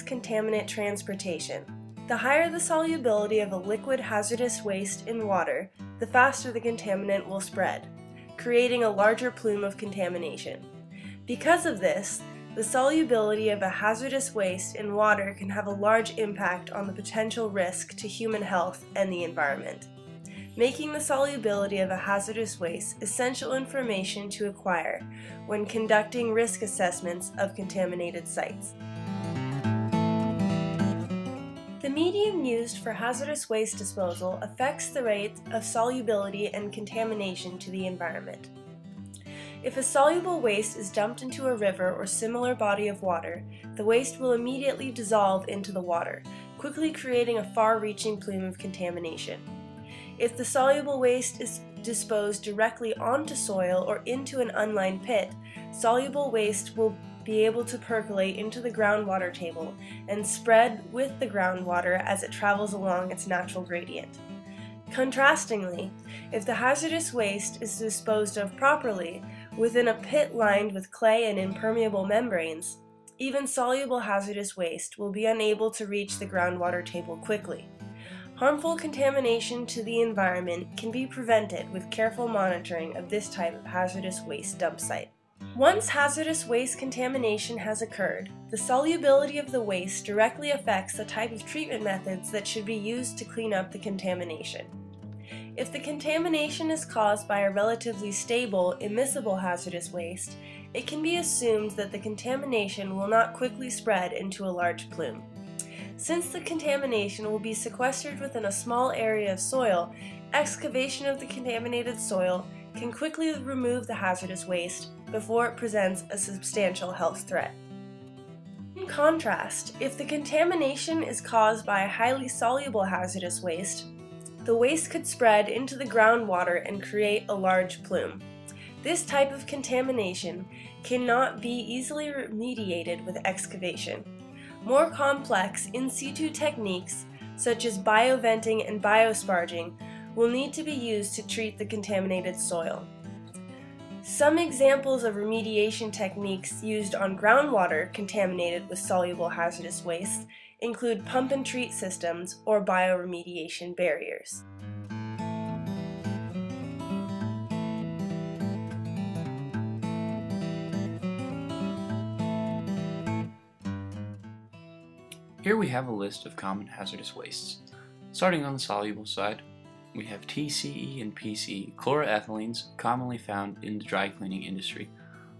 complex contaminant transportation. The higher the solubility of a liquid hazardous waste in water, the faster the contaminant will spread, creating a larger plume of contamination. Because of this, the solubility of a hazardous waste in water can have a large impact on the potential risk to human health and the environment, making the solubility of a hazardous waste essential information to acquire when conducting risk assessments of contaminated sites. The medium used for hazardous waste disposal affects the rate of solubility and contamination to the environment. If a soluble waste is dumped into a river or similar body of water, the waste will immediately dissolve into the water, quickly creating a far-reaching plume of contamination. If the soluble waste is disposed directly onto soil or into an unlined pit, soluble waste will be able to percolate into the groundwater table and spread with the groundwater as it travels along its natural gradient. Contrastingly, if the hazardous waste is disposed of properly within a pit lined with clay and impermeable membranes, even soluble hazardous waste will be unable to reach the groundwater table quickly. Harmful contamination to the environment can be prevented with careful monitoring of this type of hazardous waste dump site. Once hazardous waste contamination has occurred, the solubility of the waste directly affects the type of treatment methods that should be used to clean up the contamination. If the contamination is caused by a relatively stable, immiscible hazardous waste, it can be assumed that the contamination will not quickly spread into a large plume. Since the contamination will be sequestered within a small area of soil, excavation of the contaminated soil can quickly remove the hazardous waste before it presents a substantial health threat. In contrast, if the contamination is caused by a highly soluble hazardous waste, the waste could spread into the groundwater and create a large plume. This type of contamination cannot be easily remediated with excavation. More complex in situ techniques, such as bioventing and biosparging, will need to be used to treat the contaminated soil. Some examples of remediation techniques used on groundwater contaminated with soluble hazardous waste include pump and treat systems or bioremediation barriers. Here we have a list of common hazardous wastes. Starting on the soluble side, we have TCE and PCE, chloroethylenes commonly found in the dry cleaning industry.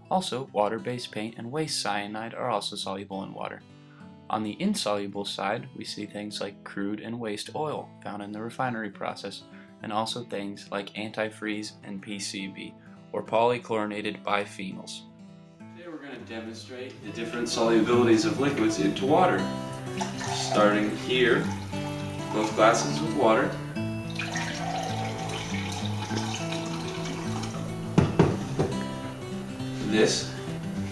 Also, water-based paint and waste cyanide are also soluble in water. On the insoluble side, we see things like crude and waste oil found in the refinery process, and also things like antifreeze and PCB, or polychlorinated biphenyls. Today we're going to demonstrate the different solubilities of liquids into water. Starting here, both glasses with water. This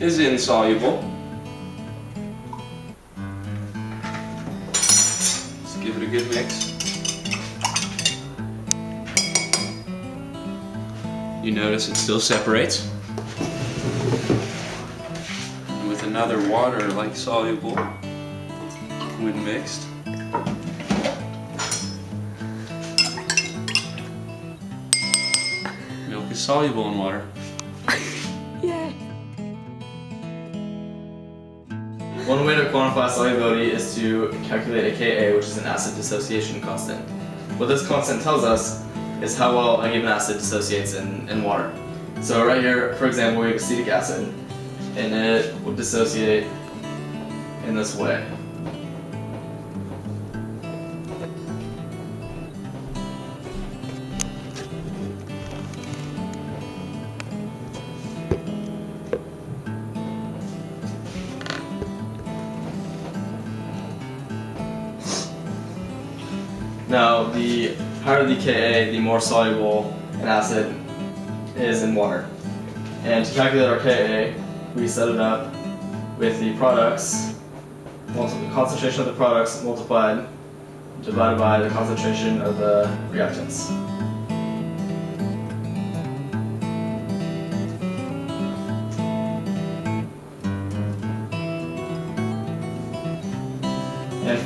is insoluble. Let's give it a good mix. You notice it still separates. And with another water-like soluble, when mixed, milk is soluble in water. Yay! One way to quantify solubility is to calculate a Ka, which is an acid dissociation constant. What this constant tells us is how well a given acid dissociates in water. So right here, for example, we have acetic acid, and it will dissociate in this way. Now, the higher the Ka, the more soluble an acid is in water. And to calculate our Ka, we set it up with the products, concentration of the products multiplied, divided by the concentration of the reactants.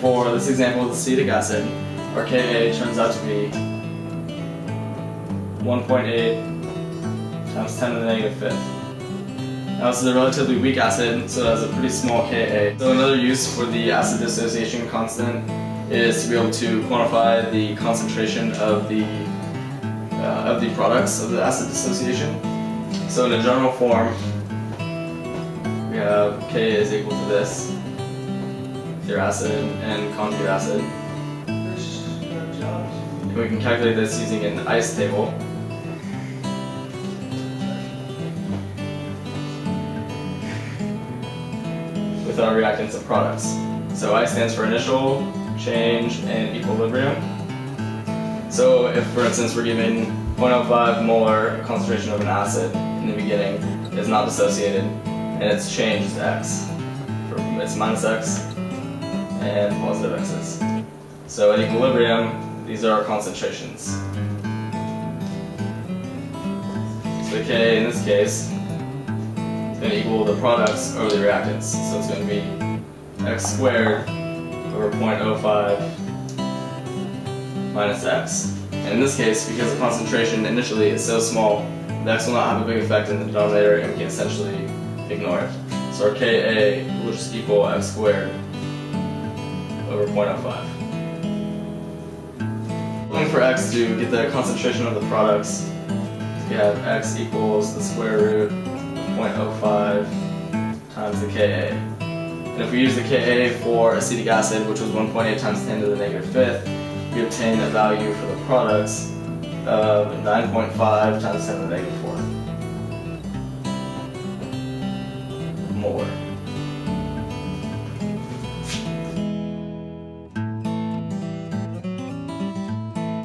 for this example with acetic acid, our Ka turns out to be 1.8 times 10 to the negative fifth. Now this is a relatively weak acid, so it has a pretty small Ka. So another use for the acid dissociation constant is to be able to quantify the concentration of the products of the acid dissociation. So in a general form, we have Ka is equal to this, pure acid and conjugate acid. And we can calculate this using an ICE table. With our reactants and products. So I stands for initial, change, and equilibrium. So if, for instance, we're given 0.05 molar concentration of an acid in the beginning, it's not dissociated, and its change is x. It's minus x and positive x's. So at equilibrium, these are our concentrations. So the Ka in this case is going to equal the products over the reactants. So it's going to be x squared over 0.05 minus x. And in this case, because the concentration initially is so small, the x will not have a big effect in the denominator and we can essentially ignore it. So our Ka will just equal x squared over 0.05. Looking for x to get the concentration of the products, we have x equals the square root of 0.05 times the Ka. And if we use the Ka for acetic acid, which was 1.8 times 10 to the negative fifth, we obtain a value for the products of 9.5 times 10 to the negative fourth molar.